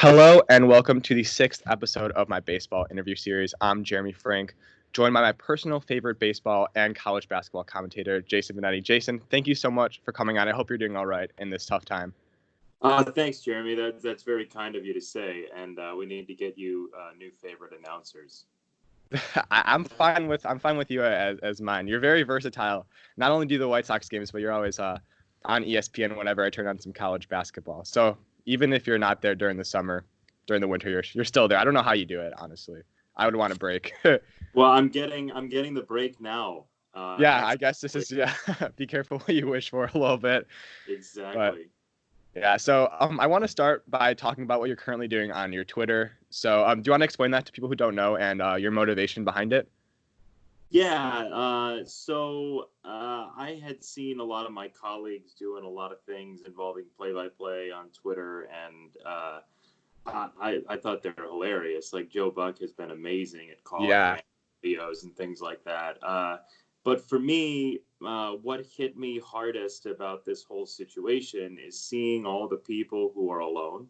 Hello and welcome to the sixth episode of my baseball interview series. I'm Jeremy Frank, joined by my personal favorite baseball and college basketball commentator, Jason Benetti. Jason, thank you so much for coming on. I hope you're doing all right in this tough time. Thanks, Jeremy. That's very kind of you to say, and we need to get you new favorite announcers. I'm fine with you as mine. You're very versatile. Not only do the White Sox games, but you're always on ESPN whenever I turn on some college basketball. So even if you're not there during the summer, during the winter, you're still there. I don't know how you do it, honestly. I would want a break. Well, I'm getting the break now. Yeah, I guess this is be careful what you wish for a little bit. Exactly. But yeah, so I want to start by talking about what you're currently doing on your Twitter. So do you want to explain that to people who don't know and your motivation behind it? Yeah. So I had seen a lot of my colleagues doing a lot of things involving play-by-play on Twitter, and I thought they were hilarious. Like Joe Buck has been amazing at calling videos and things like that. But for me, what hit me hardest about this whole situation is seeing all the people who are alone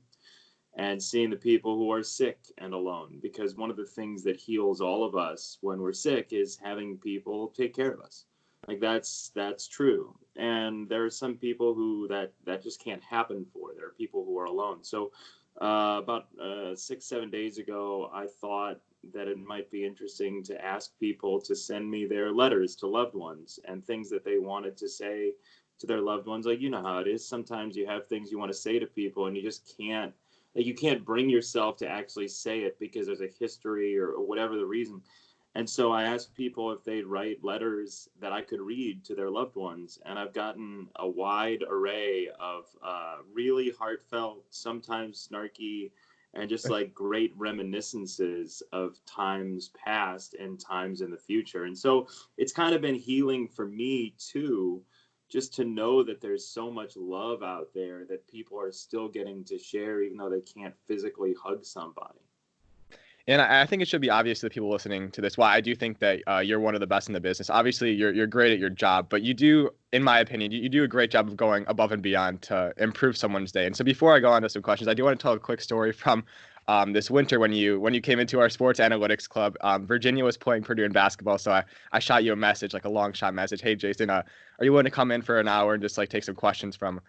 and seeing the people who are sick and alone. Because one of the things that heals all of us when we're sick is having people take care of us. Like that's true. And there are some people who that just can't happen for. There are people who are alone. So about 6-7 days ago, I thought that it might be interesting to ask people to send me their letters to loved ones and things that they wanted to say to their loved ones. Like, you know how it is. Sometimes you have things you want to say to people and you just can't, like, you can't bring yourself to actually say it because there's a history or whatever the reason. And so I asked people if they'd write letters that I could read to their loved ones. And I've gotten a wide array of really heartfelt, sometimes snarky, and just like great reminiscences of times past and times in the future. And so it's kind of been healing for me too, just to know that there's so much love out there that people are still getting to share, even though they can't physically hug somebody. And I think it should be obvious to the people listening to this why I do think that you're one of the best in the business. Obviously, you're great at your job, but you do, in my opinion, you do a great job of going above and beyond to improve someone's day. And so before I go on to some questions, I do want to tell a quick story from this winter when you came into our sports analytics club. Virginia was playing Purdue in basketball, so I shot you a message, like a long shot message. Hey, Jason, are you willing to come in for an hour and just like take some questions from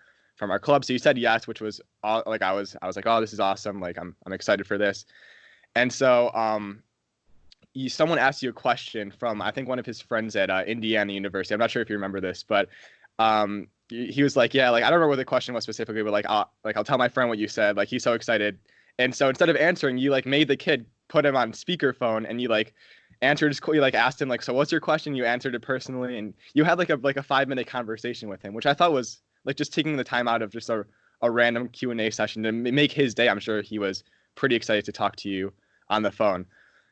our club? So you said yes, which was like I was like, oh, this is awesome. Like I'm excited for this. And so someone asked you a question from, I think, one of his friends at Indiana University. I'm not sure if you remember this, but he was like, yeah, like, I don't remember what the question was specifically, but I'll tell my friend what you said. Like, he's so excited. And so instead of answering, you like made the kid put him on speakerphone and you like answered his, you like asked him like, so what's your question? You answered it personally. And you had like a 5-minute conversation with him, which I thought was like just taking the time out of just a random Q&A session to make his day. I'm sure he was pretty excited to talk to you on the phone.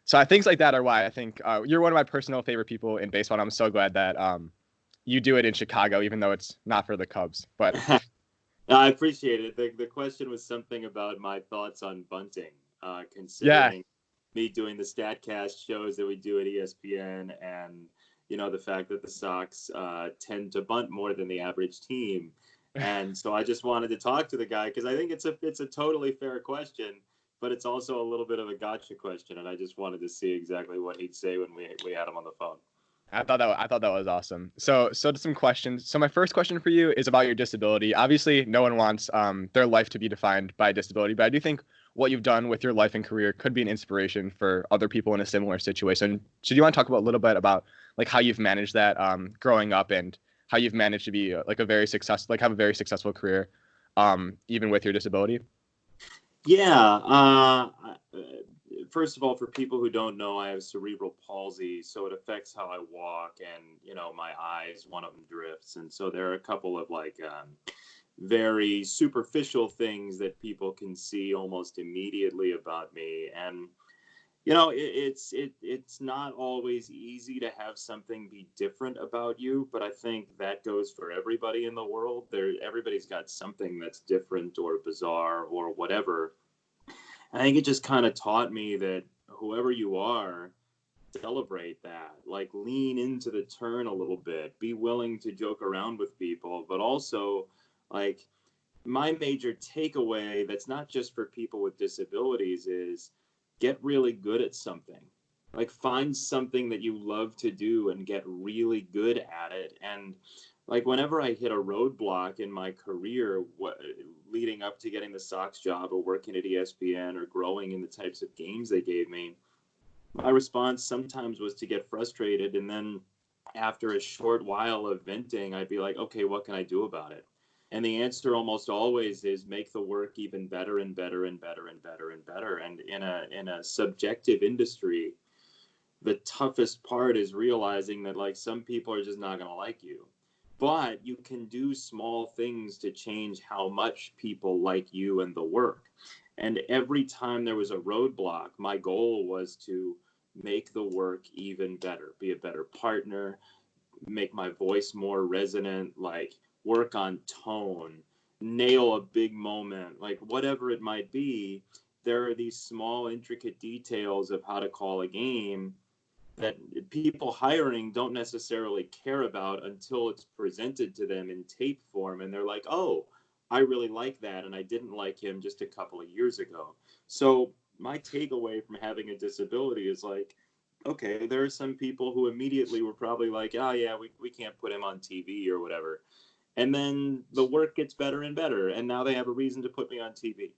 So things like that are why I think you're one of my personal favorite people in baseball. And I'm so glad that you do it in Chicago, even though it's not for the Cubs. But I appreciate it. The question was something about my thoughts on bunting, considering me doing the Statcast shows that we do at ESPN, and the fact that the Sox tend to bunt more than the average team. And so I just wanted to talk to the guy because I think it's a totally fair question, but it's also a little bit of a gotcha question, and I just wanted to see exactly what he'd say when we had him on the phone. I thought that was awesome. So to some questions. So my first question for you is about your disability. Obviously, no one wants their life to be defined by disability, but I do think what you've done with your life and career could be an inspiration for other people in a similar situation. So do you want to talk about a little bit about like how you've managed that growing up and how you've managed to be have a very successful career, even with your disability? Yeah. First of all, for people who don't know, I have cerebral palsy, so it affects how I walk, and my eyes, one of them drifts, and so there are a couple of very superficial things that people can see almost immediately about me, and it's not always easy to have something be different about you, but I think that goes for everybody in the world. Everybody's got something that's different or bizarre or whatever. I think it just kind of taught me that whoever you are, celebrate that. Like, lean into the turn a little bit. Be willing to joke around with people, but also, like, my major takeaway that's not just for people with disabilities is get really good at something. Like find something that you love to do and get really good at it. And like whenever I hit a roadblock in my career, leading up to getting the Sox job or working at ESPN or growing in the types of games they gave me, my response sometimes was to get frustrated. And then after a short while of venting, I'd be like, okay, what can I do about it? And the answer almost always is make the work even better and better and better and better and better. And in a subjective industry, the toughest part is realizing that like some people are just not going to like you. But you can do small things to change how much people like you and the work. And every time there was a roadblock, my goal was to make the work even better, be a better partner, make my voice more resonant, like work on tone, nail a big moment, like whatever it might be. There are these small, intricate details of how to call a game that people hiring don't necessarily care about until it's presented to them in tape form. And they're like, oh, I really like that. And I didn't like him just a couple of years ago. So my takeaway from having a disability is like, okay, there are some people who immediately were probably like, oh, yeah, we can't put him on TV or whatever. And then the work gets better and better. And now they have a reason to put me on TV.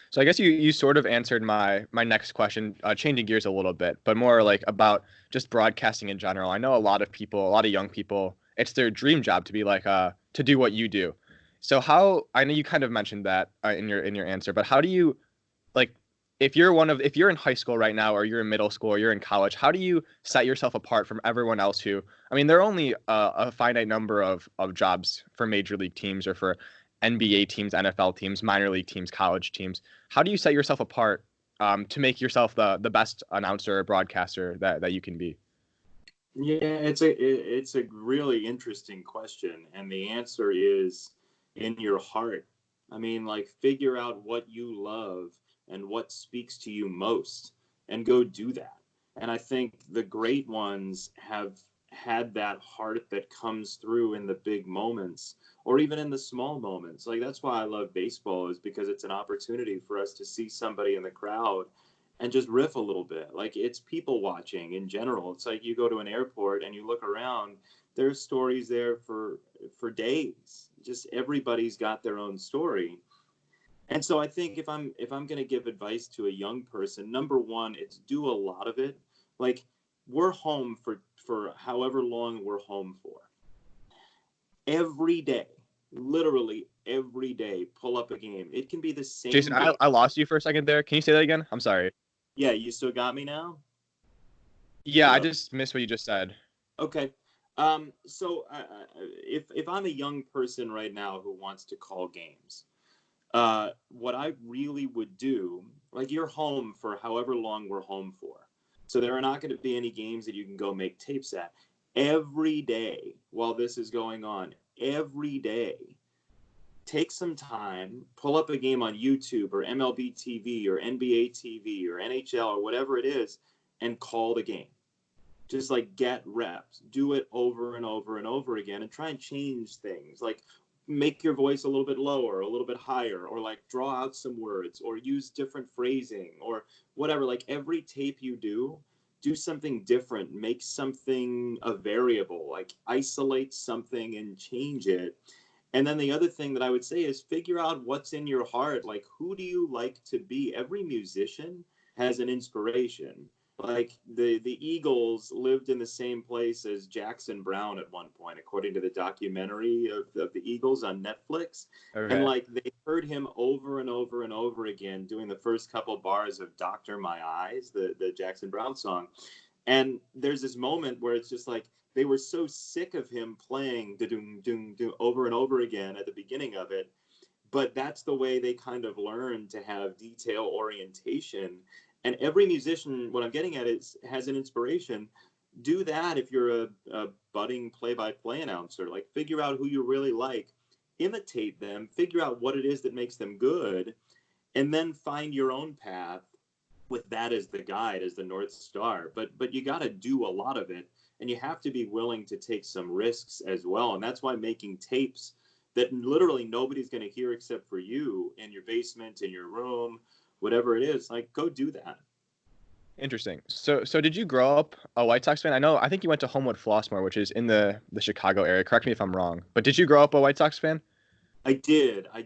So I guess you sort of answered my next question, changing gears a little bit, but more like about just broadcasting in general. I know a lot of people, a lot of young people, it's their dream job to be like to do what you do. So how, I know you kind of mentioned that in your answer, but how do you, like, if you're in high school right now, or you're in middle school, or you're in college, how do you set yourself apart from everyone else who, I mean, there are only a finite number of jobs for major league teams or for NBA teams, NFL teams, minor league teams, college teams. How do you set yourself apart to make yourself the best announcer or broadcaster that you can be? Yeah, it's a really interesting question, and the answer is in your heart. I mean, like figure out what you love and what speaks to you most, and go do that. And I think the great ones have had that heart that comes through in the big moments, or even in the small moments. Like that's why I love baseball, is because it's an opportunity for us to see somebody in the crowd and just riff a little bit. Like it's people watching in general. It's like you go to an airport and you look around, there's stories there for days. Just everybody's got their own story. And so I think if I'm going to give advice to a young person, number one, it's do a lot of it. Like we're home for however long we're home for. Every day, literally every day, pull up a game. It can be the Jason, same I, game. I lost you for a second there. Can you say that again? I'm sorry. Yeah, you still got me now? Yeah, I Hello. just missed what you just said. Okay. So if I'm a young person right now who wants to call games, what I really would do, like you're home for however long we're home for. So there are not going to be any games that you can go make tapes at. Every day while this is going on, every day, take some time, pull up a game on YouTube or MLB TV or NBA TV or NHL or whatever it is, and call the game. Just like get reps, do it over and over and over again, and try and change things. Like make your voice a little bit lower, a little bit higher, or like draw out some words, or use different phrasing, or whatever. Like every tape you do something different, make something a variable, like isolate something and change it. And then the other thing that I would say is figure out what's in your heart. Like, who do you like to be? Every musician has an inspiration. Like the Eagles lived in the same place as Jackson Brown at one point, according to the documentary of the Eagles on Netflix. And Okay. like they heard him over and over and over again doing the first couple bars of Doctor My Eyes, the Jackson Brown song. And there's this moment where it's just like they were so sick of him playing doom doom doom over and over again at the beginning of it, but that's the way they kind of learn to have detail orientation. And every musician, what I'm getting at is has an inspiration. Do that if you're a budding play-by-play announcer. Like figure out who you really like, imitate them, figure out what it is that makes them good, and then find your own path with that as the guide, as the North Star. But you got to do a lot of it, and you have to be willing to take some risks as well. And that's why making tapes that literally nobody's going to hear except for you in your basement, in your room, whatever it is. Like, go do that. Interesting. So did you grow up a White Sox fan? I think you went to Homewood Flossmoor, which is in the Chicago area. Correct me if I'm wrong. But did you grow up a White Sox fan? I did. I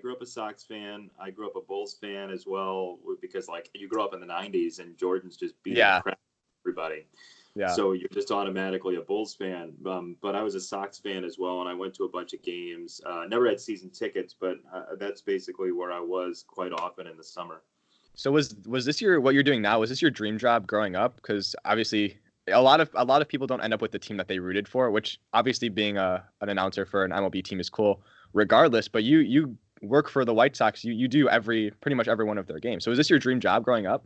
grew up a Sox fan. I grew up a Bulls fan as well, because like you grew up in the '90s and Jordan's just beating the Yeah. crap out of everybody. Yeah. So you're just automatically a Bulls fan. But I was a Sox fan as well, and I went to a bunch of games. Never had season tickets, but that's basically where I was quite often in the summer. So was this what you're doing now? Was this your dream job growing up? Because obviously a lot of people don't end up with the team that they rooted for, which obviously being an announcer for an MLB team is cool regardless. But you work for the White Sox. You do pretty much every one of their games. So is this your dream job growing up?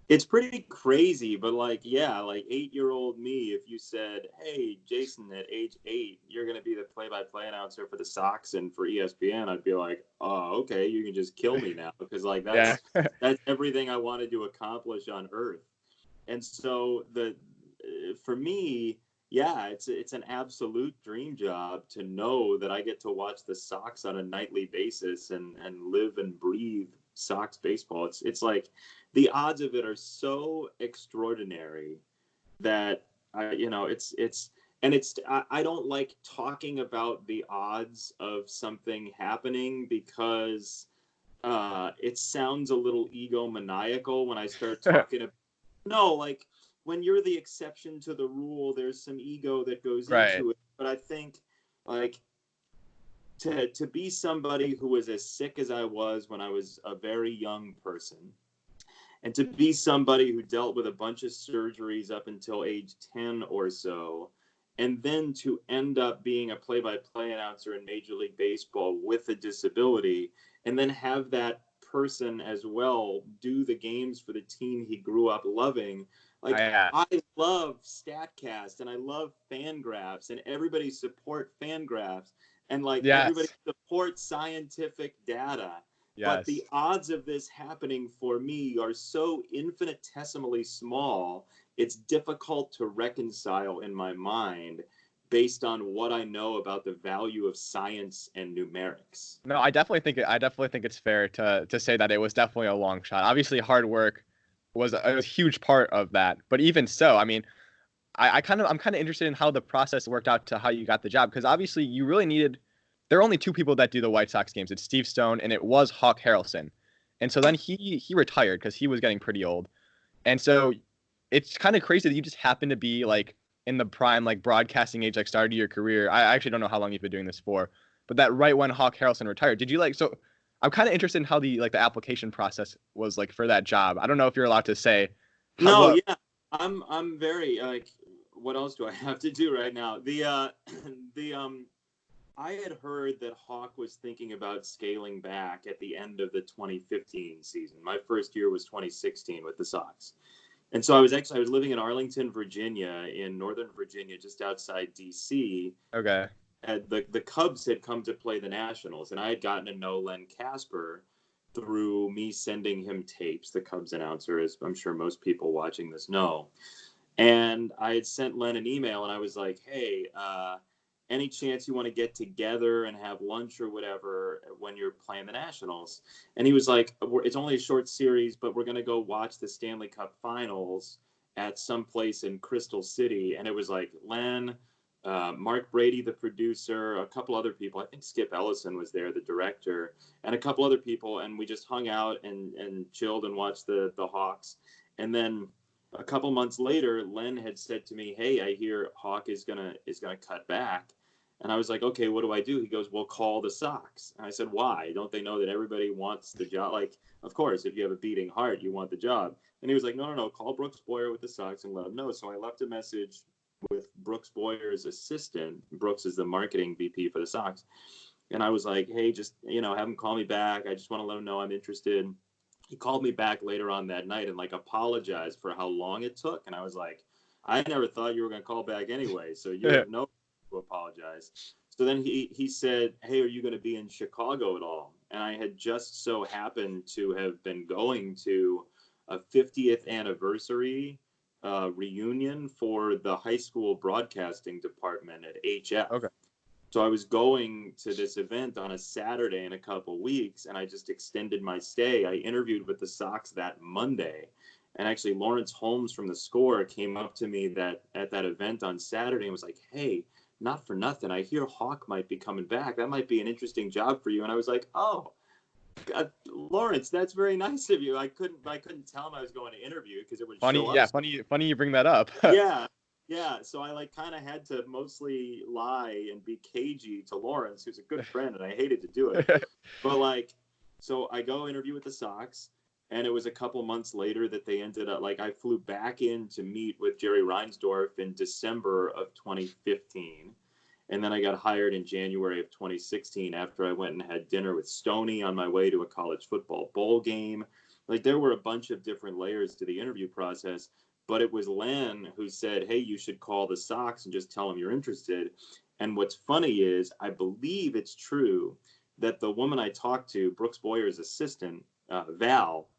It's pretty crazy, but like, yeah, like 8-year-old me, if you said, hey, Jason, at age 8, you're going to be the play-by-play announcer for the Sox and for ESPN, I'd be like, oh, okay, you can just kill me now, because like that's everything I wanted to accomplish on Earth. And so for me, yeah, it's an absolute dream job to know that I get to watch the Sox on a nightly basis and live and breathe Sox baseball. It's like the odds of it are so extraordinary that I don't like talking about the odds of something happening because it sounds a little egomaniacal when I start talking about no, like when you're the exception to the rule, there's some ego that goes into it. But I think like to be somebody who was as sick as I was when I was a very young person, and to be somebody who dealt with a bunch of surgeries up until age 10 or so, and then to end up being a play-by-play announcer in Major League Baseball with a disability, and then have that person as well do the games for the team he grew up loving. Like, I love Statcast and I love Fangraphs, and everybody support Fangraphs, and like everybody supports scientific data. But the odds of this happening for me are so infinitesimally small, it's difficult to reconcile in my mind based on what I know about the value of science and numerics. No, I definitely think it's fair to say that it was definitely a long shot. Obviously, hard work was a huge part of that. But even so, I mean, I'm kind of interested in how the process worked out to how you got the job, because obviously you really needed. There are only two people that do the White Sox games. It's Steve Stone and it was Hawk Harrelson. And so then he retired because he was getting pretty old. And so it's kind of crazy that you just happen to be like in the prime, like broadcasting age, like started your career. I actually don't know how long you've been doing this for, but that right when Hawk Harrelson retired, did you so I'm kind of interested in how the application process was like for that job. I don't know if you're allowed to say. Yeah, I'm very like, what else do I have to do right now? I had heard that Hawk was thinking about scaling back at the end of the 2015 season. My first year was 2016 with the Sox. And so I was living in Arlington, Virginia, in Northern Virginia, just outside DC. Okay. And the Cubs had come to play the Nationals, and I had gotten to know Len Casper through me sending him tapes. The Cubs announcer, as I'm sure most people watching this know. And I had sent Len an email, and I was like, hey, any chance you want to get together and have lunch or whatever when you're playing the Nationals? And he was like, it's only a short series, but we're going to go watch the Stanley Cup Finals at some place in Crystal City. And it was like Len, Mark Brady, the producer, a couple other people. I think Skip Ellison was there, the director, and a couple other people. And we just hung out and chilled and watched the Hawks. And then a couple months later, Len had said to me, hey, I hear Hawk is gonna cut back. And I was like, okay, what do I do? He goes, well, call the Sox. And I said, why? Don't they know that everybody wants the job? Like, of course, if you have a beating heart, you want the job. And he was like, no, call Brooks Boyer with the Sox and let him know. So I left a message with Brooks Boyer's assistant. Brooks is the marketing VP for the Sox. And I was like, hey, just, have him call me back. I just want to let him know I'm interested. He called me back later on that night and like apologized for how long it took. And I was like, I never thought you were going to call back anyway. So you have no to apologize. So then he said, hey, are you going to be in Chicago at all? And I had just so happened to have been going to a 50th anniversary reunion for the high school broadcasting department at HF. Okay. So I was going to this event on a Saturday in a couple weeks, and I just extended my stay. I interviewed with the Sox that Monday, and actually Lawrence Holmes from The Score came up to me that at that event on Saturday and was like, "Hey, not for nothing, I hear Hawk might be coming back. That might be an interesting job for you." And I was like, "Oh, God, Lawrence, that's very nice of you." I couldn't tell him I was going to interview because it would Funny, show up. yeah, funny you bring that up. Yeah, yeah. So I like kind of had to mostly lie and be cagey to Lawrence, who's a good friend, and I hated to do it. But like, so I go interview with the Sox, and it was a couple months later that they ended up like I flew back in to meet with Jerry Reinsdorf in December of 2015. And then I got hired in January of 2016 after I went and had dinner with Stoney on my way to a college football bowl game. Like there were a bunch of different layers to the interview process, but it was Len who said, "Hey, you should call the Sox and just tell them you're interested." And what's funny is I believe it's true that the woman I talked to, Brooks Boyer's assistant, Val,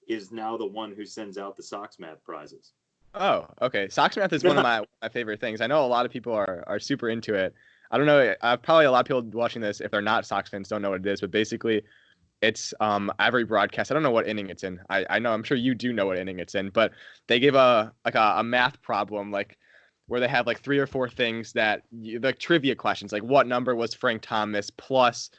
is now the one who sends out the Sox math prizes. Oh, okay. Sox math is one of my favorite things. I know a lot of people are super into it. I don't know. Probably a lot of people watching this, if they're not Sox fans, don't know what it is. But basically, it's every broadcast. I don't know what inning it's in. I know. I'm sure you do know what inning it's in. But they give a math problem like where they have like 3 or 4 things that the trivia questions like what number was Frank Thomas plus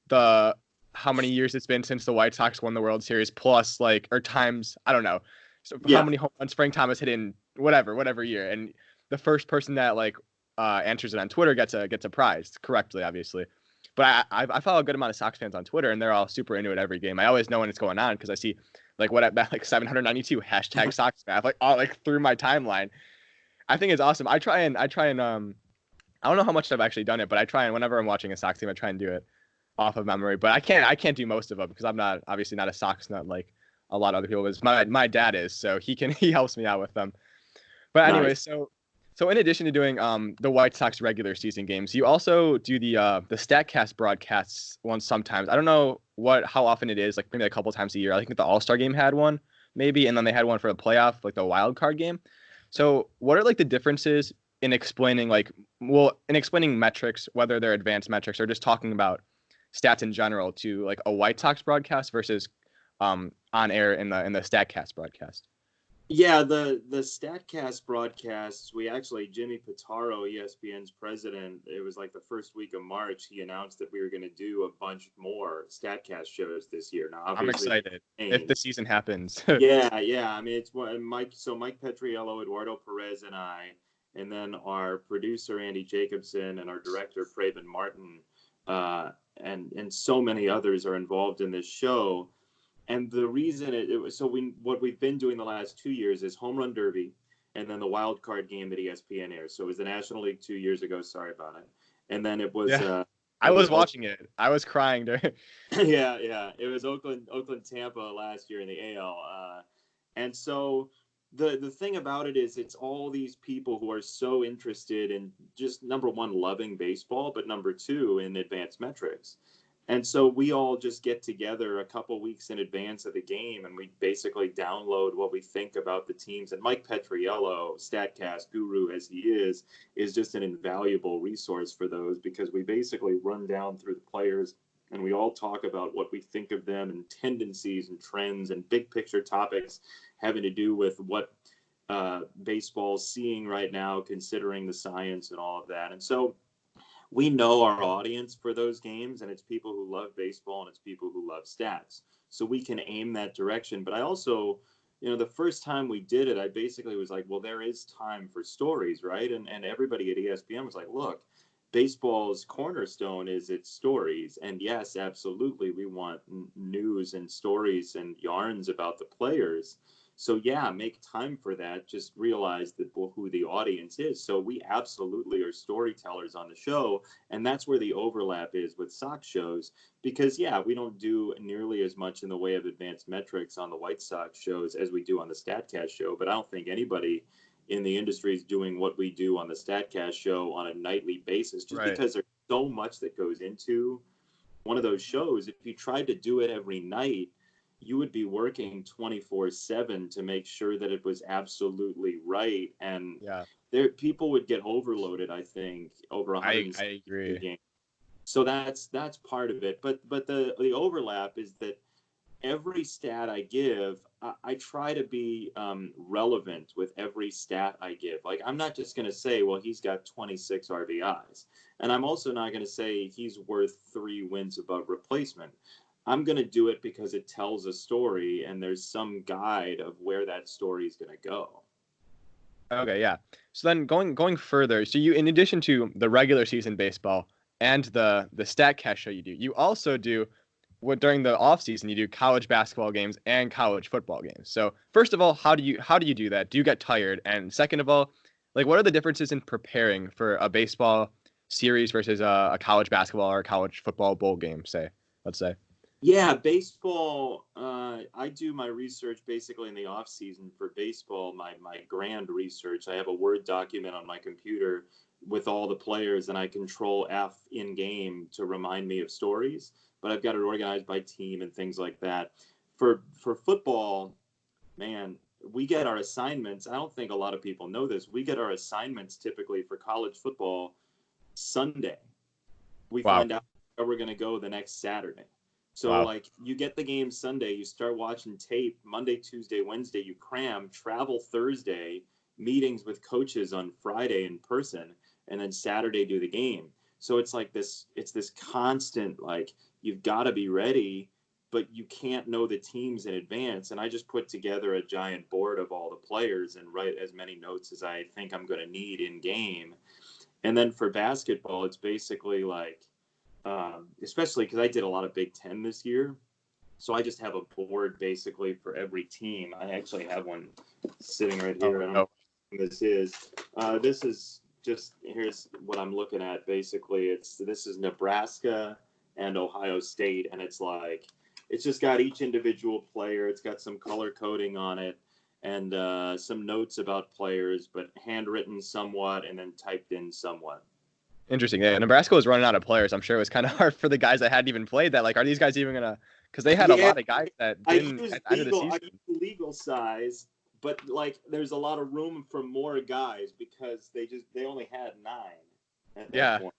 the how many years it's been since the White Sox won the World Series plus like or times I don't know. So how Yeah. many home runs Frank Thomas hit in whatever year, and the first person that like answers it on Twitter gets a prize correctly, obviously. But I follow a good amount of Sox fans on Twitter, and they're all super into it every game. I always know when it's going on because I see like what at bat like 792 hashtag Sox math like all like through my timeline. I think it's awesome. I try and I don't know how much I've actually done it, but I try and whenever I'm watching a Sox game, I try and do it off of memory. But I can't do most of them because I'm not obviously not a Sox nut like a lot of other people is. My dad is, so he helps me out with them. But anyway, Nice. so in addition to doing the White Sox regular season games, you also do the Statcast broadcasts once sometimes. I don't know how often it is, like maybe a couple times a year. I think the All-Star game had one maybe, and then they had one for the playoff, like the wild card game. So what are like the differences in explaining in explaining metrics, whether they're advanced metrics or just talking about stats in general to like a White Sox broadcast versus on air in the Statcast broadcast? Yeah, the Statcast broadcasts, we actually, Jimmy Pitaro, ESPN's president, it was like the first week of March, he announced that we were going to do a bunch more Statcast shows this year. Now, I'm obviously, excited if the season happens. yeah. I mean, it's Mike Petriello, Eduardo Perez, and I, and then our producer Andy Jacobson and our director Praven Martin, and so many others are involved in this show. And the reason it was so what we've been doing the last 2 years is Home Run Derby, and then the wild card game that ESPN airs. So it was the National League 2 years ago. Sorry about it. And then it was Yeah, I it was was watching it. I was crying during. yeah. It was Oakland Tampa last year in the AL. And so the thing about it is it's all these people who are so interested in just number one loving baseball, but number two in advanced metrics. And so we all just get together a couple weeks in advance of the game and we basically download what we think about the teams. And Mike Petriello, Statcast guru as he is just an invaluable resource for those because we basically run down through the players and we all talk about what we think of them and tendencies and trends and big picture topics having to do with what baseball's seeing right now, considering the science and all of that. And so we know our audience for those games, and it's people who love baseball and it's people who love stats. So we can aim that direction. But I also, the first time we did it, I basically was like, well, there is time for stories, right? And everybody at ESPN was like, look, baseball's cornerstone is its stories. And yes, absolutely, we want news and stories and yarns about the players. So yeah, make time for that. Just realize that who the audience is. So we absolutely are storytellers on the show, and that's where the overlap is with Sox shows. Because yeah, we don't do nearly as much in the way of advanced metrics on the White Sox shows as we do on the Statcast show. But I don't think anybody in the industry is doing what we do on the Statcast show on a nightly basis, just Right. because there's so much that goes into one of those shows. If you tried to do it every night, you would be working 24/7 to make sure that it was absolutely right. And Yeah, people would get overloaded, I think, over I 160 agree. games. So that's part of it. But the overlap is that every stat I give, I try to be relevant with every stat I give. Like, I'm not just going to say, well, he's got 26 RBIs. And I'm also not going to say he's worth 3 wins above replacement. I'm going to do it because it tells a story and there's some guide of where that story is going to go. Okay, yeah. So then going further, so you, in addition to the regular season baseball and the Statcast show you do, you also do what during the off season you do college basketball games and college football games. So first of all, how do you do that? Do you get tired? And second of all, like what are the differences in preparing for a baseball series versus a college basketball or a college football bowl game, let's say? Yeah, baseball. I do my research basically in the off season for baseball. My grand research. I have a Word document on my computer with all the players, and I control F in game to remind me of stories. But I've got it organized by team and things like that. For football, man, we get our assignments. I don't think a lot of people know this. We get our assignments typically for college football Sunday. We Wow. find out where we're going to go the next Saturday. So, Wow. like, you get the game Sunday, you start watching tape Monday, Tuesday, Wednesday, you cram, travel Thursday, meetings with coaches on Friday in person, and then Saturday do the game. So it's like it's this constant, like, you've got to be ready, but you can't know the teams in advance. And I just put together a giant board of all the players and write as many notes as I think I'm going to need in game. And then for basketball, it's basically like, especially because I did a lot of Big Ten this year. So I just have a board basically for every team. I actually have one sitting right here. I don't know what this is. This is just, here's what I'm looking at. Basically, this is Nebraska and Ohio State. And it's like, it's just got each individual player. It's got some color coding on it and some notes about players, but handwritten somewhat and then typed in somewhat. Interesting. Yeah, Nebraska was running out of players. I'm sure it was kind of hard for the guys that hadn't even played that. Like, are these guys even gonna? Because they had a lot of guys that didn't at the end of the season. I use legal size, but like there's a lot of room for more guys because they only had 9 at that point.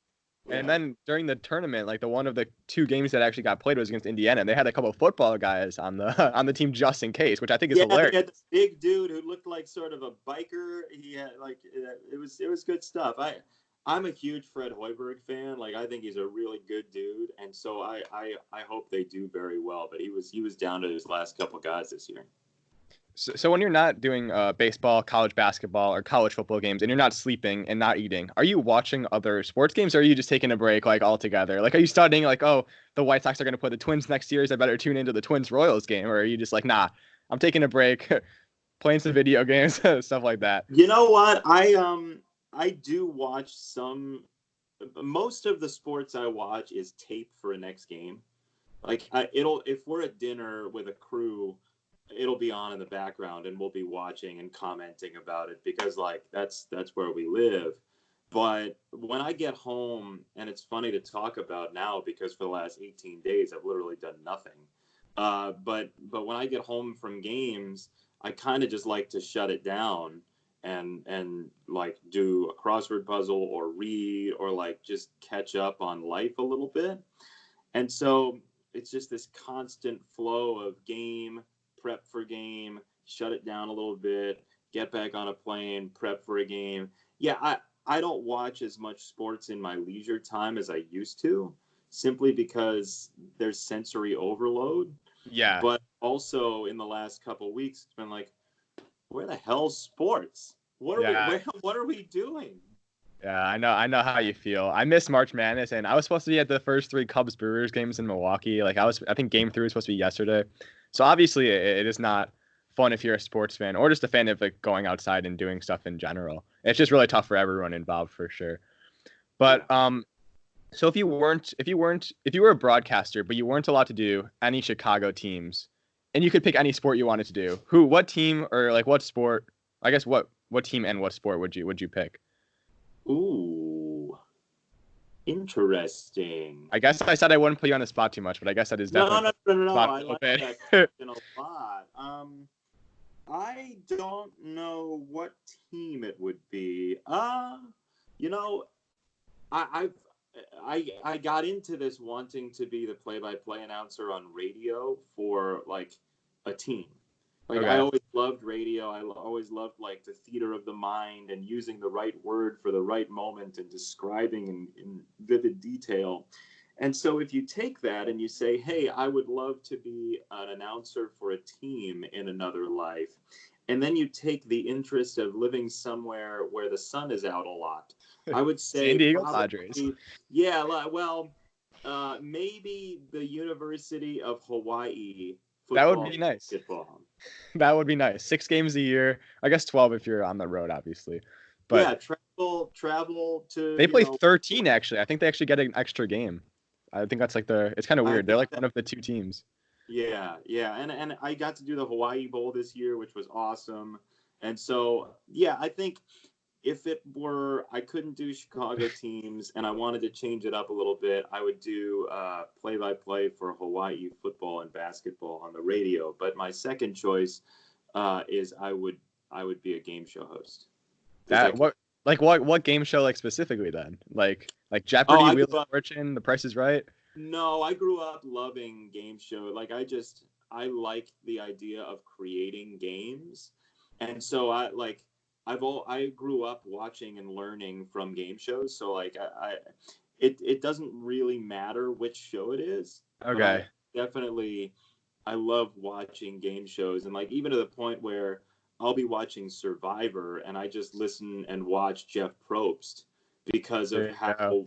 Yeah. And then during the tournament, like the one of the 2 games that actually got played was against Indiana, and they had a couple of football guys on the on the team just in case, which I think is hilarious. They had this big dude who looked like sort of a biker. He had like it was good stuff. I'm a huge Fred Hoiberg fan. Like, I think he's a really good dude, and so I hope they do very well. But he was down to his last couple guys this year. So when you're not doing baseball, college basketball, or college football games, and you're not sleeping and not eating, are you watching other sports games, or are you just taking a break like altogether? Like, are you studying like, oh, the White Sox are going to play the Twins next series, I better tune into the Twins-Royals game, or are you just like, nah, I'm taking a break, playing some video games, stuff like that? You know what? I do watch some. Most of the sports I watch is taped for a next game. Like, if we're at dinner with a crew, it'll be on in the background and we'll be watching and commenting about it because like that's where we live. But when I get home, and it's funny to talk about now because for the last 18 days I've literally done nothing. But when I get home from games, I kind of just like to shut it down and like do a crossword puzzle or read or like just catch up on life a little bit. And so it's just this constant flow of game, prep for game, shut it down a little bit, get back on a plane, prep for a game. Yeah, I don't watch as much sports in my leisure time as I used to, simply because there's sensory overload. Yeah. But also in the last couple of weeks, it's been like, where the hell's sports? What are we doing? Yeah, I know how you feel. I miss March Madness, and I was supposed to be at the first 3 Cubs Brewers games in Milwaukee. Like I think Game 3 was supposed to be yesterday. So obviously it is not fun if you're a sports fan or just a fan of like going outside and doing stuff in general. It's just really tough for everyone involved for sure. But so if you were a broadcaster but you weren't allowed to do any Chicago teams, and you could pick any sport you wanted to do, what team or like what sport? I guess what team and what sport would you pick? Ooh, interesting. I guess I said I wouldn't put you on the spot too much, but I guess that is definitely no. I like open. that question a lot. I don't know what team it would be. You know, I've I got into this wanting to be the play-by-play announcer on radio for like a team. Like I Okay. always loved radio. Always loved like the theater of the mind and using the right word for the right moment and describing in vivid detail. And so if you take that and you say, "Hey, I would love to be an announcer for a team in another life," and then you take the interest of living somewhere where the sun is out a lot, I would San say Diego Padres. probably, yeah, well, maybe the University of Hawaii That would football be nice. basketball. That would be nice. 6 games a year. I guess 12 if you're on the road, obviously. But Yeah, travel to, they play 13 actually. I think they actually get an extra game. I think that's like it's kind of I weird. They're think like that, one of the two teams. yeah, and I got to do the Hawaii Bowl this year, which was awesome. And so, yeah, I think if it were, I couldn't do Chicago teams and I wanted to change it up a little bit, I would do play-by-play for Hawaii football and basketball on the radio. But my second choice is I would be a game show host. That what game show like specifically then? Like Oh, Jeopardy, Wheel of Fortune, The Price is Right? no, I grew up loving game show. Like I like the idea of creating games. And so I grew up watching and learning from game shows. So like it doesn't really matter which show it is, but Okay. I love watching game shows, and like even to the point where I'll be watching Survivor and I just listen and watch Jeff Probst because of There you how go.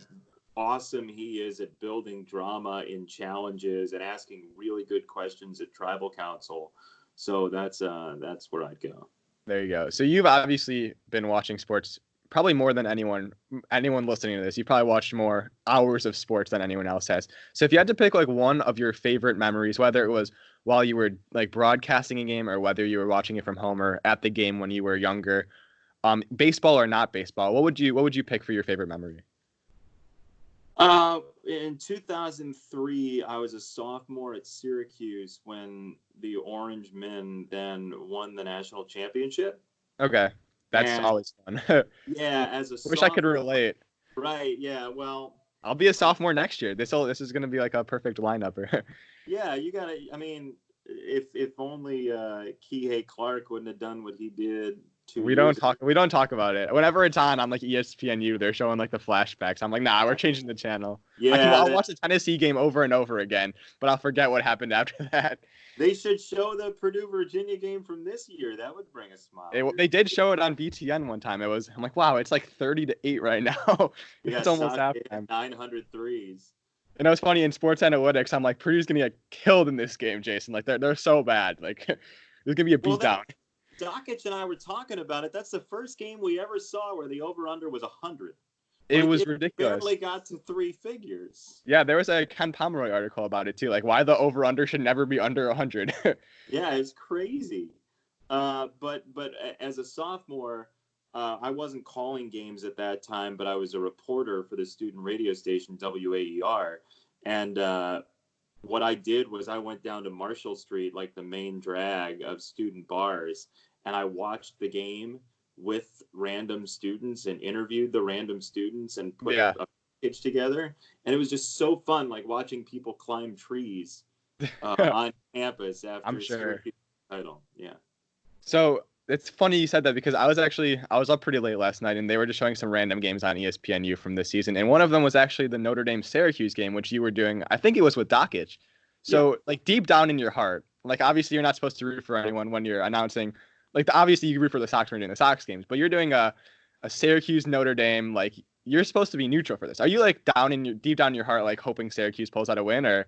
awesome he is at building drama in challenges and asking really good questions at tribal council. So that's where I'd go. There you go. So you've obviously been watching sports probably more than anyone listening to this. You probably watched more hours of sports than anyone else has. So if you had to pick like one of your favorite memories, whether it was while you were like broadcasting a game or whether you were watching it from home or at the game when you were younger, baseball or not baseball, what would you pick for your favorite memory? In 2003, I was a sophomore at Syracuse when the Orange Men then won the national championship. Okay. That's And always fun. yeah, as a Wish I could sophomore, relate. right? Yeah, well, I'll be a sophomore next year. This is gonna be like a perfect lineup. yeah, you gotta. I mean, if only Kihei Clark wouldn't have done what he did 2 years ago. We don't talk about it. Whenever it's on like ESPNU, they're showing like the flashbacks. I'm like, nah, we're changing the channel. Yeah, I'll watch the Tennessee game over and over again, but I'll forget what happened after that. they should show the Purdue Virginia game from this year. That would bring a smile. They did show it on BTN one time. I'm like, wow, it's like 30-8 right now. Yeah, It's almost Sasha halftime. 900 threes. And it was funny in sports analytics. I'm like, Purdue's gonna get killed in this game, Jason. Like they're so bad. Like there's gonna be a beatdown. Dockich and I were talking about it. That's the first game we ever saw where the over/under was 100. It was it ridiculous. Barely got to three figures. Yeah, there was a Ken Pomeroy article about it too, like why the over/under should never be under 100. Yeah, it's crazy. But as a sophomore, I wasn't calling games at that time, but I was a reporter for the student radio station WAER, and what I did was I went down to Marshall Street, like the main drag of student bars, and I watched the game with random students and interviewed the random students and put a package together. And it was just so fun, like watching people climb trees on campus after I'm sure. Title. Yeah. So it's funny you said that because I was up pretty late last night and they were just showing some random games on ESPNU from this season. And one of them was actually the Notre Dame Syracuse game, which you were doing. I think it was with Dockich. So like deep down in your heart, like obviously you're not supposed to root for anyone when you're announcing, like obviously you root for the Sox when you're doing the Sox games, but you're doing a Syracuse Notre Dame, like you're supposed to be neutral for this. Are you like deep down in your heart, like hoping Syracuse pulls out a win or?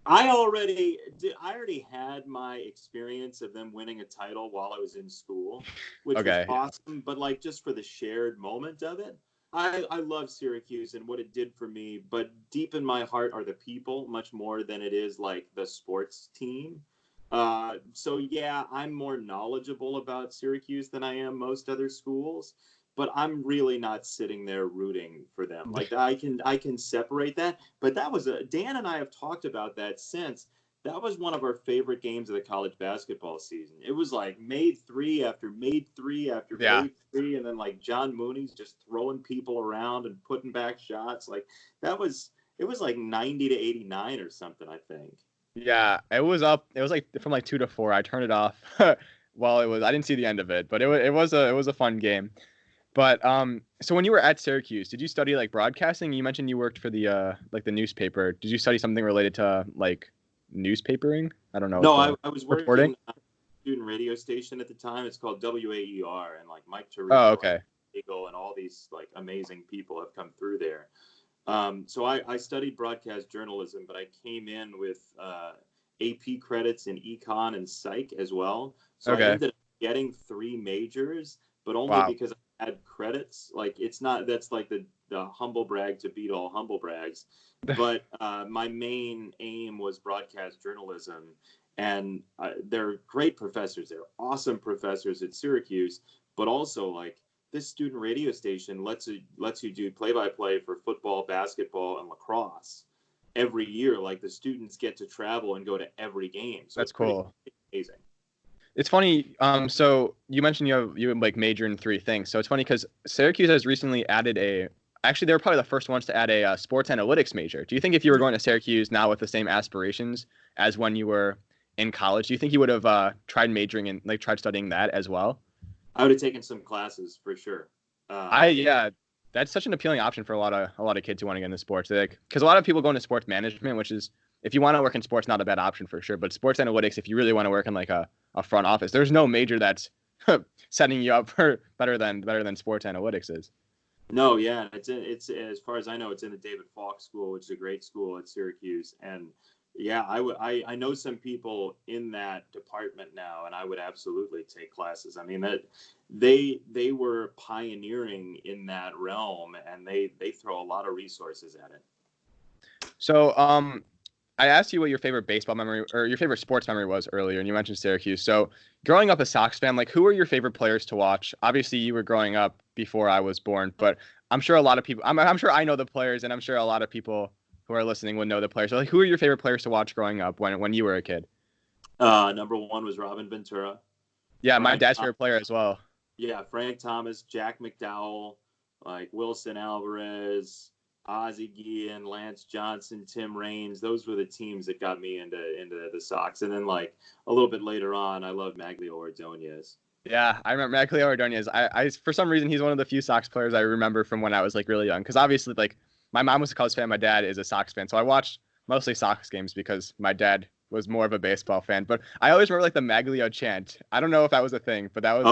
I already had my experience of them winning a title while I was in school, which was awesome. But like just for the shared moment of it, I love Syracuse and what it did for me. But deep in my heart are the people much more than it is like the sports team. So yeah, I'm more knowledgeable about Syracuse than I am most other schools. But I'm really not sitting there rooting for them. Like I can separate that. But that was Dan and I have talked about that since. that was one of our favorite games of the college basketball season. It was like made three after made three after made three, and then like John Mooney's just throwing people around and putting back shots. Like it was like 90 to 89 or something, I think. Yeah, it was up. It was like from like 2 to 4. I turned it off while it was. I didn't see the end of it, but it was a fun game. But so when you were at Syracuse, did you study like broadcasting? You mentioned you worked for the like the newspaper. Did you study something related to like newspapering? I don't know. No, I was reporting? working at a student radio station at the time. It's called WAER, and like Mike Tirico, Oh, okay. and all these like amazing people have come through there. So I studied broadcast journalism, but I came in with AP credits in econ and psych as well. So I ended up getting 3 majors, but only because I had credits. Like it's not, that's like the humble brag to beat all humble brags. But my main aim was broadcast journalism. And they're great professors. They're awesome professors at Syracuse, but also like, this student radio station lets you do play-by-play for football, basketball, and lacrosse every year. Like the students get to travel and go to every game. So that's cool. Amazing. It's funny. So you mentioned you like major in 3 things. So it's funny because Syracuse has recently added actually they were probably the first ones to add a sports analytics major. Do you think if you were going to Syracuse now with the same aspirations as when you were in college, do you think you would have tried majoring in tried studying that as well? I would have taken some classes for sure. That's such an appealing option for a lot of kids who want to get into sports. Because a lot of people go into sports management, which is, if you want to work in sports, not a bad option for sure. But sports analytics, if you really want to work in like a front office, there's no major that's setting you up for better than sports analytics is. No, yeah, it's as far as I know, it's in the David Falk School, which is a great school at Syracuse, and yeah, I know some people in that department now, and I would absolutely take classes. I mean, that they were pioneering in that realm, and they throw a lot of resources at it. So, I asked you what your favorite baseball memory or your favorite sports memory was earlier, and you mentioned Syracuse. So, growing up a Sox fan, like who were your favorite players to watch? Obviously, you were growing up before I was born, but I'm sure a lot of people. I'm sure I know the players, and I'm sure a lot of people who are listening would know the players. So, like, who are your favorite players to watch growing up when you were a kid? Number 1 was Robin Ventura. Yeah, my dad's favorite player as well. Yeah, Frank Thomas, Jack McDowell, like Wilson Alvarez, Ozzie Guillen, Lance Johnson, Tim Raines. Those were the teams that got me into the Sox. And then like a little bit later on, I loved Maglio Ordonez. Yeah, I remember Maglio Ordonez. I for some reason he's one of the few Sox players I remember from when I was like really young. Because obviously like my mom was a Cubs fan, my dad is a Sox fan, so I watched mostly Sox games because my dad was more of a baseball fan. But I always remember like the Maglio chant. I don't know if that was a thing, but that was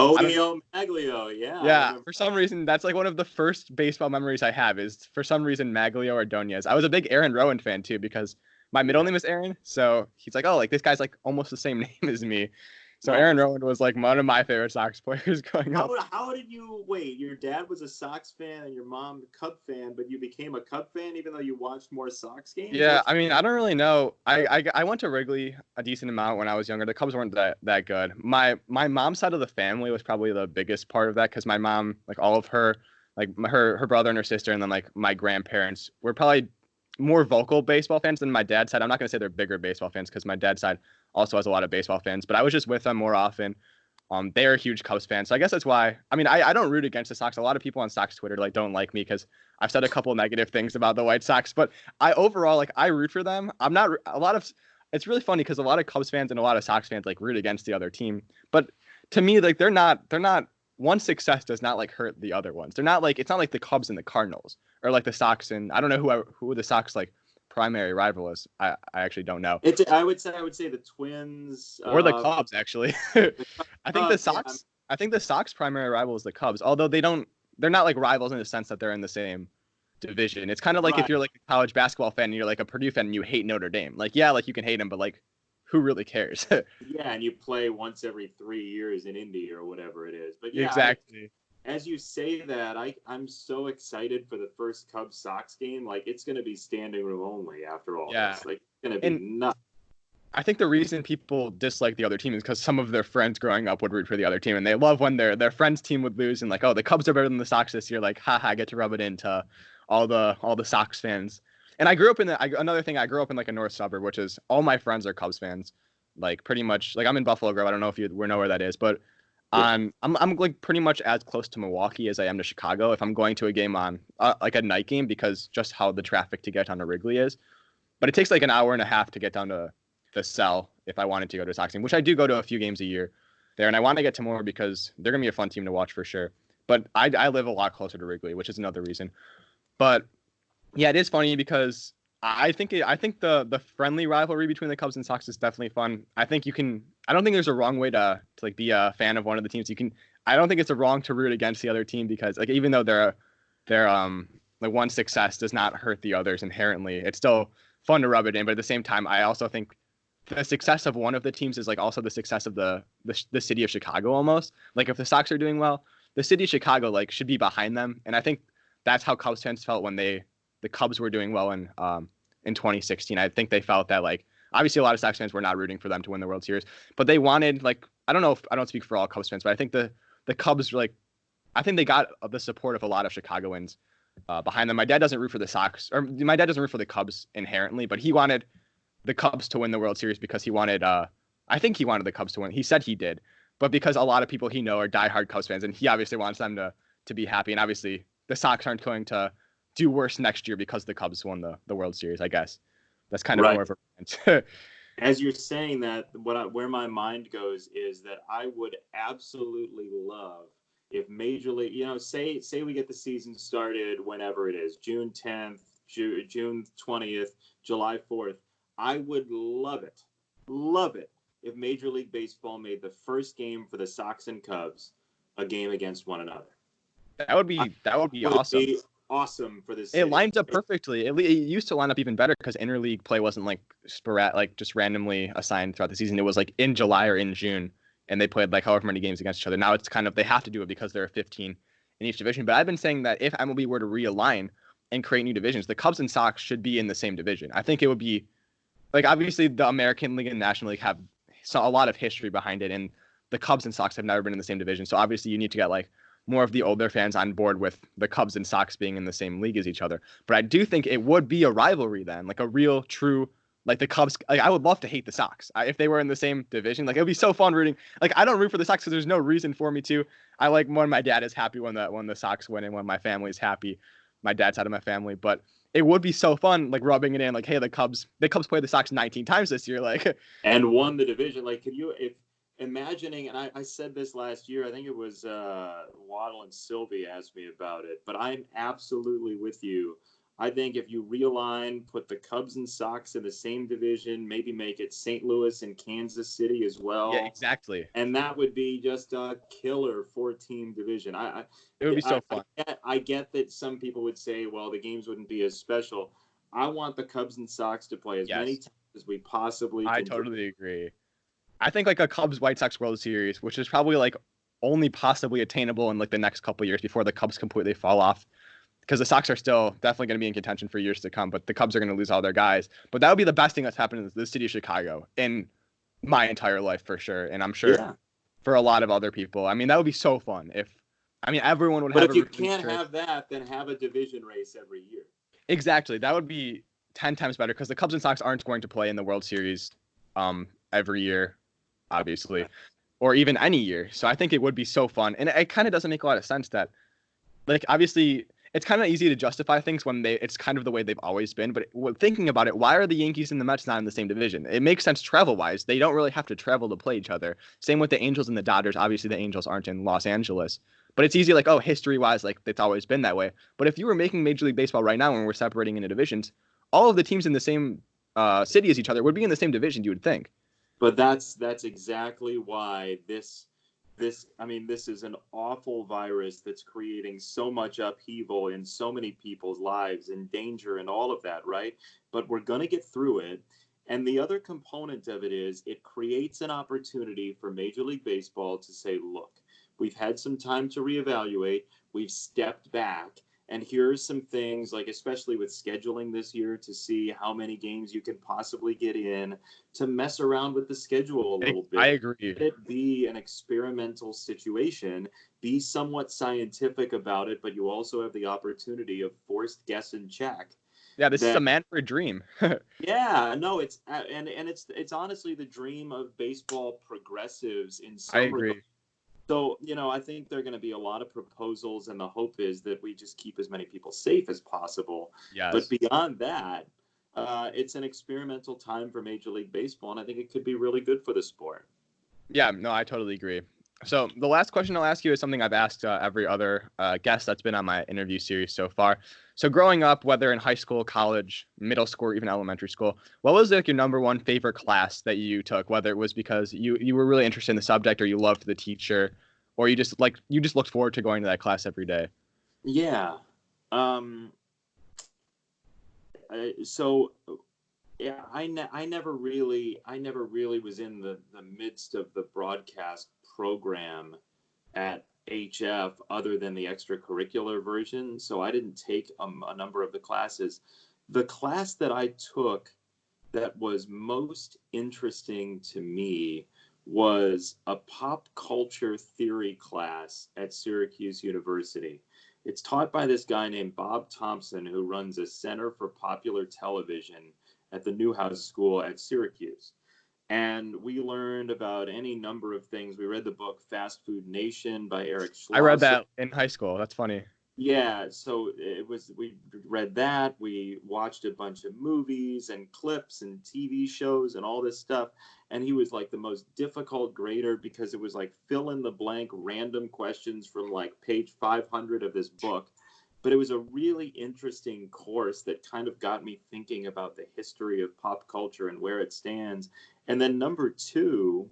Maglio, yeah. Yeah, for some reason that's like one of the first baseball memories I have is for some reason Maglio Ordonez. I was a big Aaron Rowan fan too because my middle name is Aaron, so he's like, oh, like this guy's like almost the same name as me. So Aaron Rowan was like one of my favorite Sox players growing up. How did you wait? Your dad was a Sox fan and your mom a Cub fan, but you became a Cub fan even though you watched more Sox games? Yeah, I mean, I don't really know. I went to Wrigley a decent amount when I was younger. The Cubs weren't that good. My mom's side of the family was probably the biggest part of that because my mom, like all of her, like her brother and her sister, and then like my grandparents were probably more vocal baseball fans than my dad's side. I'm not gonna say they're bigger baseball fans because my dad's side also has a lot of baseball fans, but I was just with them more often. They're huge Cubs fans, so I guess that's why. I mean, I don't root against the Sox. A lot of people on Sox Twitter like don't like me because I've said a couple negative things about the White Sox, but I overall like I root for them. I'm not a lot of. It's really funny because a lot of Cubs fans and a lot of Sox fans like root against the other team, but to me like they're not. One success does not like hurt the other ones. They're not like it's not like the Cubs and the Cardinals or like the Sox and I don't know who the Sox like primary rival is. I actually don't know. I would say the Twins or the Cubs actually. I think the Sox. Yeah. I think the Sox primary rival is the Cubs, although they're not like rivals in the sense that they're in the same division. It's kind of like if you're like a college basketball fan and you're like a Purdue fan and you hate Notre Dame. Like yeah, like you can hate them, but like who really cares? Yeah, and you play once every 3 years in Indy or whatever it is. But yeah, exactly. As you say that, I'm so excited for the first Cubs Sox game. Like it's going to be standing room only after all this. Like it's going to be nuts. I think the reason people dislike the other team is because some of their friends growing up would root for the other team, and they love when their friend's team would lose and like, oh, the Cubs are better than the Sox this year. Like, haha, I get to rub it into all the Sox fans. And I grew up in another thing. I grew up in like a north suburb, which is all my friends are Cubs fans. Like pretty much, like I'm in Buffalo Grove. I don't know if you know where that is, but Yeah. I'm like pretty much as close to Milwaukee as I am to Chicago. If I'm going to a game on like a night game, because just how the traffic to get down to Wrigley is. But it takes like an hour and a half to get down to the Cell if I wanted to go to a Sox game, which I do go to a few games a year there, and I want to get to more because they're gonna be a fun team to watch for sure. But I live a lot closer to Wrigley, which is another reason. But yeah, it is funny because I think the friendly rivalry between the Cubs and Sox is definitely fun. I think you can. I don't think there's a wrong way to like be a fan of one of the teams. You can. I don't think it's a wrong to root against the other team because like even though they're like one success does not hurt the others inherently. It's still fun to rub it in, but at the same time, I also think the success of one of the teams is like also the success of the city of Chicago almost. Like if the Sox are doing well, the city of Chicago like should be behind them, and I think that's how Cubs fans felt when the Cubs were doing well in 2016. I think they felt that like obviously a lot of Sox fans were not rooting for them to win the World Series, but they wanted like I don't know if I don't speak for all Cubs fans, but I think the Cubs like I think they got the support of a lot of Chicagoans behind them. My dad doesn't root for the Sox, or my dad doesn't root for the Cubs inherently, but he wanted the Cubs to win the World Series because he wanted, I think he wanted the Cubs to win. He said he did, but because a lot of people he know are diehard Cubs fans, and he obviously wants them to be happy. And obviously the Sox aren't going to do worse next year because the Cubs won the World Series. I guess that's kind of Right. more of a. As you're saying that, where my mind goes is that I would absolutely love if Major League, say we get the season started whenever it is, June 10th, June 20th, July 4th. I would love it if Major League Baseball made the first game for the Sox and Cubs a game against one another. That would be awesome. Be awesome for this. It lines up perfectly. It used to line up even better because interleague play wasn't like sporadic, like just randomly assigned throughout the season. It was like in July or in June, and they played like however many games against each other. Now it's kind of they have to do it because there are 15 in each division. But I've been saying that if MLB were to realign and create new divisions, the Cubs and Sox should be in the same division. I think it would be like obviously the American League and National League have a lot of history behind it, and the Cubs and Sox have never been in the same division. So obviously you need to get like more of the older fans on board with the Cubs and Sox being in the same league as each other. But I do think it would be a rivalry then, like a real, true, like the Cubs. Like I would love to hate the Sox if they were in the same division. Like it would be so fun rooting. Like I don't root for the Sox because there's no reason for me to. I like when my dad is happy when the Sox win and when my family is happy, my dad's side of my family. But it would be so fun, like rubbing it in, like hey, the Cubs played the Sox 19 times this year, like and won the division. Like, could you imagining, and I said this last year, I think it was Waddle and Sylvie asked me about it, but I'm absolutely with you. I think if you realign, put the Cubs and Sox in the same division, maybe make it St. Louis and Kansas City as well. Yeah, exactly. And that would be just a killer 4-team division. It would be so fun. I get that some people would say, well, the games wouldn't be as special. I want the Cubs and Sox to play as many times as we possibly can. I totally agree. I think like a Cubs White Sox World Series, which is probably like only possibly attainable in like the next couple of years before the Cubs completely fall off, because the Sox are still definitely going to be in contention for years to come, but the Cubs are going to lose all their guys. But that would be the best thing that's happened in the city of Chicago in my entire life for sure, and I'm sure for a lot of other people. I mean, that would be so fun if everyone would. But have if you can't have that, then have a division race every year. Exactly, that would be 10 times better because the Cubs and Sox aren't going to play in the World Series every year, obviously, or even any year. So I think it would be so fun. And it kind of doesn't make a lot of sense that, like, obviously it's kind of easy to justify things when it's kind of the way they've always been. But thinking about it, why are the Yankees and the Mets not in the same division? It makes sense travel-wise. They don't really have to travel to play each other. Same with the Angels and the Dodgers. Obviously, the Angels aren't in Los Angeles. But it's easy, like, oh, history-wise, like, it's always been that way. But if you were making Major League Baseball right now when we're separating into divisions, all of the teams in the same city as each other would be in the same division, you would think. But that's exactly why this is an awful virus that's creating so much upheaval in so many people's lives and danger and all of that, right? But we're going to get through it. And the other component of it is it creates an opportunity for Major League Baseball to say, look, we've had some time to reevaluate. We've stepped back. And here's some things, like especially with scheduling this year, to see how many games you can possibly get in, to mess around with the schedule a little bit. I agree. Let it be an experimental situation. Be somewhat scientific about it, but you also have the opportunity of forced guess and check. Yeah, this is a that man for a dream. yeah, no, it's honestly the dream of baseball progressives in I some regard. agree. So, I think there are going to be a lot of proposals, and the hope is that we just keep as many people safe as possible. But Yes. beyond that, it's an experimental time for Major League Baseball, and I think it could be really good for the sport. Yeah, no, I totally agree. So the last question I'll ask you is something I've asked every other guest that's been on my interview series so far. So growing up, whether in high school, college, middle school, or even elementary school, what was like your number one favorite class that you took? Whether it was because you were really interested in the subject, or you loved the teacher, or you just looked forward to going to that class every day. Yeah. Um, so yeah, I never really was in the midst of the broadcast program at HF other than the extracurricular version. So I didn't take a number of the classes. The class that I took that was most interesting to me was a pop culture theory class at Syracuse University. It's taught by this guy named Bob Thompson, who runs a Center for Popular Television at the Newhouse School at Syracuse. And we learned about any number of things. We read the book Fast Food Nation by Eric I read Schlosser. that in high school. That's funny. Yeah, so we read that, we watched a bunch of movies and clips and TV shows and all this stuff. And he was like the most difficult grader because it was like fill in the blank random questions from like page 500 of this book. But it was a really interesting course that kind of got me thinking about the history of pop culture and where it stands. And then number two,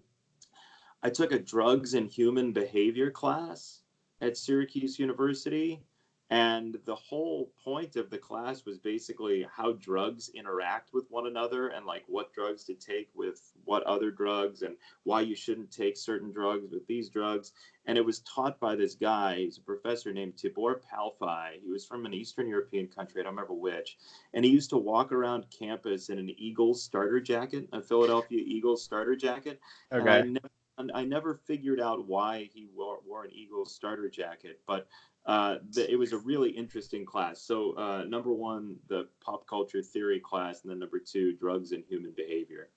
I took a drugs and human behavior class at Syracuse University. And the whole point of the class was basically how drugs interact with one another and like what drugs to take with what other drugs and why you shouldn't take certain drugs with these drugs. And it was taught by this guy, he's a professor named Tibor Palfai. He was from an Eastern European country, I don't remember which. And he used to walk around campus in an Eagles starter jacket, a Philadelphia Eagles starter jacket. And Okay. I never figured out why he wore an Eagles starter jacket, but it was a really interesting class. So number one, the pop culture theory class, and then number two, drugs and human behavior.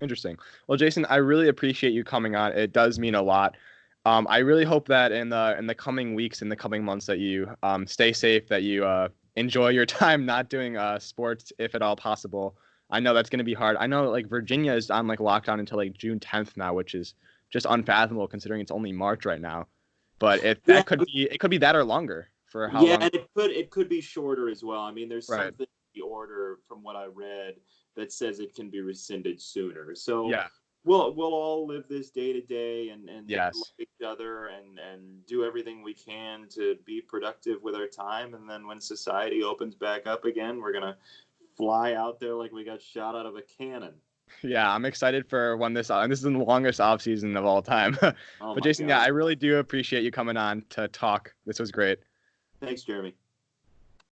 Interesting. Well, Jason, I really appreciate you coming on. It does mean a lot. I really hope that in the coming weeks, in the coming months, that you stay safe, that you enjoy your time not doing sports if at all possible. I know that's going to be hard. I know like Virginia is on like lockdown until like June 10th now, which is just unfathomable considering it's only March right now. But if Yeah, that could be that or longer for how yeah, long. and it could be shorter as well. I mean, there's Right. something in the order from what I read that says it can be rescinded sooner. So Yeah. we'll all live this day to day and love Yes. each other and do everything we can to be productive with our time. And then when society opens back up again, we're gonna fly out there like we got shot out of a cannon. Yeah, I'm excited for when and this is the longest off season of all time. Oh But my Jason, yeah, God. I really do appreciate you coming on to talk. This was great. Thanks, Jeremy.